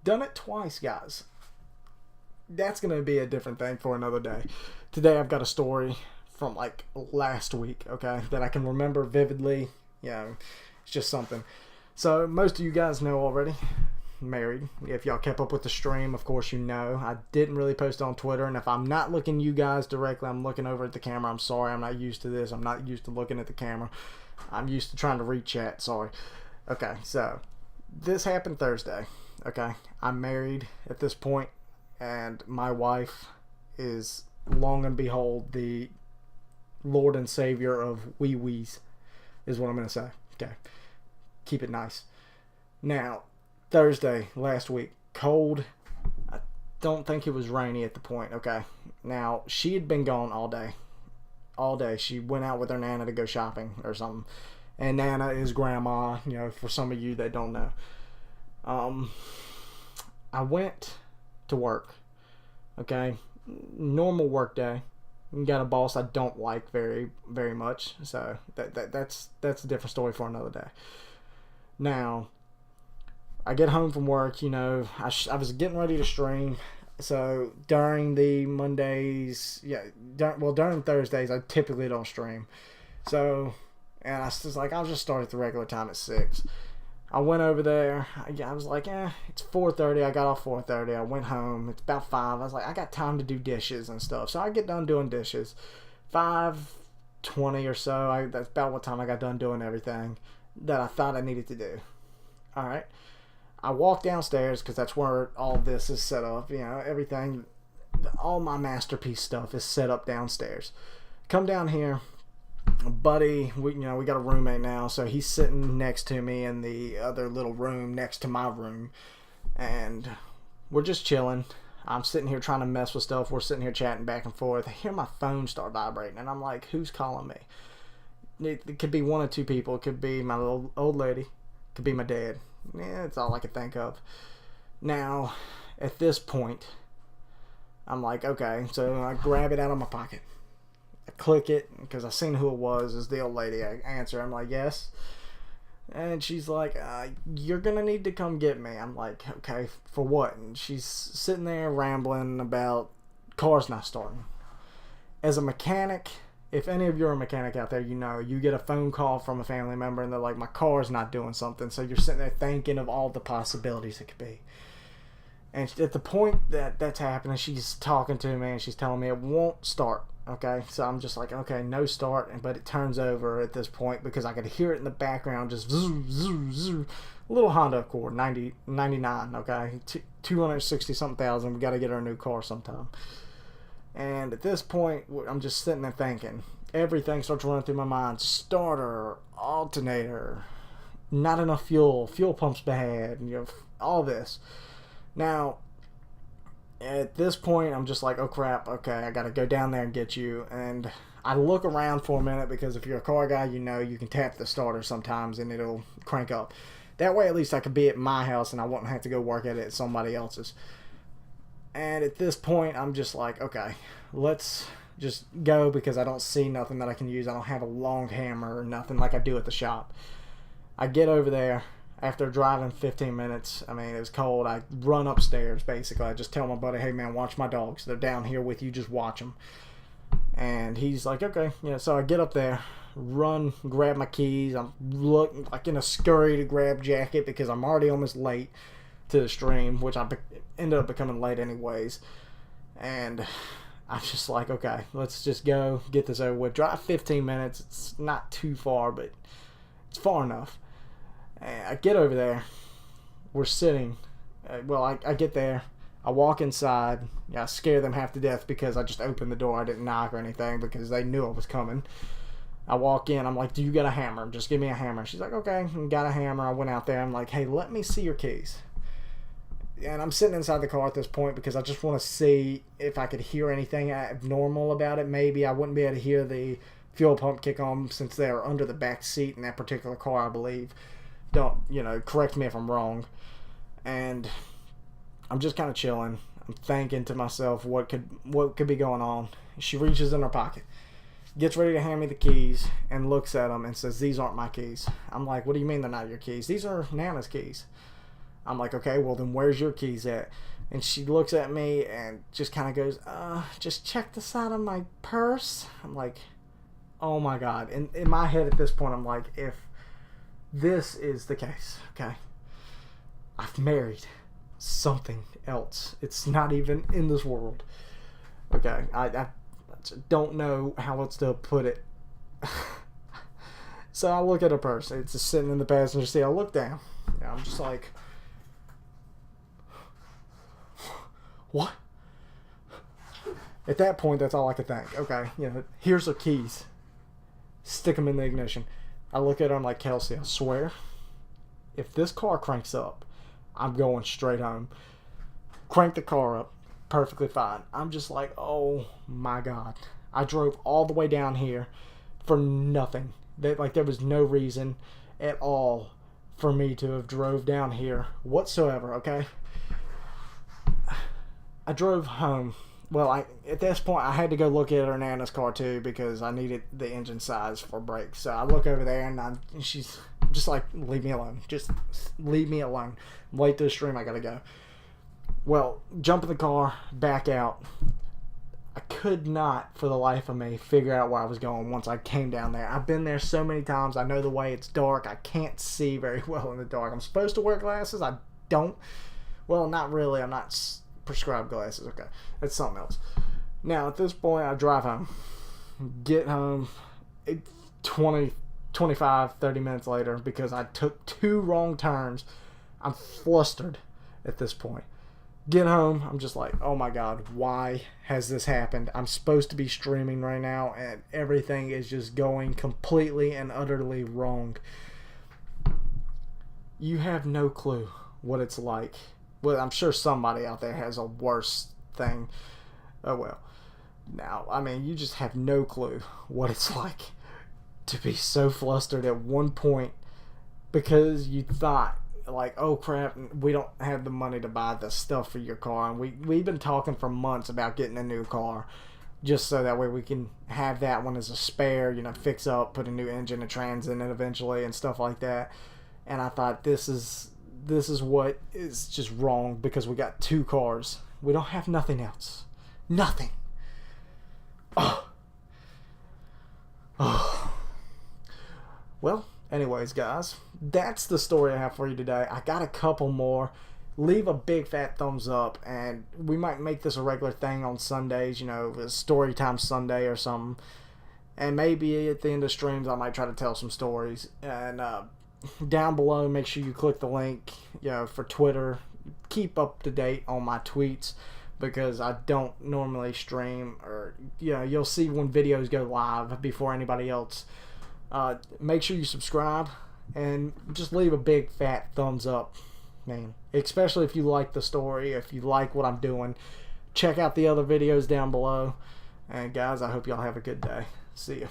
Done it twice, guys. That's going to be a different thing for another day. Today I've got a story from like last week, okay, that I can remember vividly. It's just something. So most of you guys know already, married. If y'all kept up with the stream, of course you know. I didn't really post on Twitter, and if I'm not looking you guys directly, I'm looking over at the camera. I'm sorry, I'm not used to this. I'm not used to looking at the camera. I'm used to trying to read chat, sorry. Okay, so this happened Thursday, okay? I'm married at this point, and my wife is, long and behold, the Lord and Savior of wee-wees, is what I'm going to say. Okay. Keep it nice. Now, Thursday, last week, cold. I don't think it was rainy at the point, okay? Now, she had been gone all day. All day. She went out with her Nana to go shopping or something. And Nana is grandma, for some of you that don't know. I went to work, okay? Normal work day. Got a boss I don't like very, very much, so that's a different story for another day. Now, I get home from work, I was getting ready to stream, so during the Mondays, during Thursdays, I typically don't stream, so, and I was like, I'll just start at the regular time at 6. I went over there. I was like, it's 4:30. I got off 4:30. I went home. It's about 5. I was like, I got time to do dishes and stuff. So I get done doing dishes. 5:20 or so. That's about what time I got done doing everything that I thought I needed to do. All right. I walk downstairs because that's where all this is set up. Everything, all my masterpiece stuff is set up downstairs. Come down here. Buddy, we got a roommate now, so he's sitting next to me in the other little room next to my room, and we're just chilling. I'm sitting here trying to mess with stuff. We're sitting here chatting back and forth. I hear my phone start vibrating, and I'm like, who's calling me? It could be one of two people. It could be my little old lady. It could be my dad. Yeah, that's all I could think of. Now, at this point, I'm like, okay, so I grab it out of my pocket. Click it because I seen who it was. Is the old lady. I answer. I'm like, yes. And she's like, you're gonna need to come get me. I'm like, okay, for what? And she's sitting there rambling about cars not starting. As a mechanic, if any of you are a mechanic out there, you get a phone call from a family member and they're like, my car's not doing something. So you're sitting there thinking of all the possibilities it could be. And at the point that that's happening, she's talking to me and she's telling me it won't start. Okay, so I'm just like, okay, no start, but it turns over at this point because I could hear it in the background, just zoo, zoo, zoo. Little Honda Accord, 99, okay, 260-something thousand. We got to get her a new car sometime. And at this point, I'm just sitting there thinking. Everything starts running through my mind. Starter, alternator, not enough fuel pump's bad, all this. Now, at this point, I'm just like, oh crap, okay, I gotta go down there and get you. And I look around for a minute because if you're a car guy, you can tap the starter sometimes and it'll crank up. That way, at least I could be at my house and I wouldn't have to go work at somebody else's. And at this point, I'm just like, okay, let's just go because I don't see nothing that I can use. I don't have a long hammer or nothing like I do at the shop. I get over there. After driving 15 minutes, it was cold. I run upstairs, basically. I just tell my buddy, hey, man, watch my dogs. They're down here with you. Just watch them. And he's like, okay. So I get up there, run, grab my keys. I'm looking like in a scurry to grab jacket because I'm already almost late to the stream, which I ended up becoming late anyways. And I'm just like, okay, let's just go get this over with. Drive 15 minutes. It's not too far, but it's far enough. I get over there. We're sitting. I get there. I walk inside. I scare them half to death because I just opened the door. I didn't knock or anything because they knew I was coming. I walk in. I'm like, do you got a hammer? Just give me a hammer. She's like, okay. Got a hammer. I went out there. I'm like, hey, let me see your keys. And I'm sitting inside the car at this point because I just want to see if I could hear anything abnormal about it. Maybe I wouldn't be able to hear the fuel pump kick on since they're under the back seat in that particular car, I believe. Don't, correct me if I'm wrong. And I'm just kind of chilling. I'm thinking to myself what could be going on. She reaches in her pocket, gets ready to hand me the keys, and looks at them and says, these aren't my keys. I'm like, what do you mean they're not your keys? These are Nana's keys. I'm like, okay, well then where's your keys at? And she looks at me and just kind of goes, just check the side of my purse. I'm like, oh my God. And in my head at this point, I'm like, if this is the case, okay, I've married something else. It's not even in this world. Okay, I don't know how else to put it. So I look at her purse. It's just sitting in the passenger seat. I look down. I'm just like, what? At that point, that's all I could think. Okay, here's her keys. Stick them in the ignition. I look at her. I'm like, Kelsey, I swear, if this car cranks up, I'm going straight home. Crank the car up. Perfectly fine. I'm just like, oh my God. I drove all the way down here for nothing. There was no reason at all for me to have drove down here whatsoever, okay? I drove home. Well, at this point, I had to go look at her Nana's car too because I needed the engine size for brakes. So I look over there and she's just like, leave me alone. Just leave me alone. I'm late to the stream. I gotta go. Well, jump in the car, back out. I could not, for the life of me, figure out where I was going once I came down there. I've been there so many times. I know the way. It's dark. I can't see very well in the dark. I'm supposed to wear glasses. I don't. Well, not really. I'm not prescribed glasses. Okay. That's something else. Now, at this point, I drive home. Get home 20, 25, 30 minutes later because I took 2 wrong turns. I'm flustered at this point. Get home, I'm just like, oh my God, why has this happened? I'm supposed to be streaming right now and everything is just going completely and utterly wrong. You have no clue what it's like. Well, I'm sure somebody out there has a worse thing. Oh well. Now, I mean, you just have no clue what it's like to be so flustered at one point because you thought, like, oh crap, we don't have the money to buy the stuff for your car, and we've been talking for months about getting a new car just so that way we can have that one as a spare, fix up, put a new engine and trans in it eventually and stuff like that. And I thought this is what is just wrong because we got 2 cars. We don't have nothing else. Nothing. Oh. Well, anyways, guys, that's the story I have for you today. I got a couple more. Leave a big fat thumbs up, and we might make this a regular thing on Sundays, a story time Sunday or something. And maybe at the end of streams, I might try to tell some stories. And down below, make sure you click the link, for Twitter. Keep up to date on my tweets because I don't normally stream, or you'll see when videos go live before anybody else. Make sure you subscribe and just leave a big fat thumbs up, man. Especially if you like the story, if you like what I'm doing. Check out the other videos down below. And guys, I hope y'all have a good day. See ya.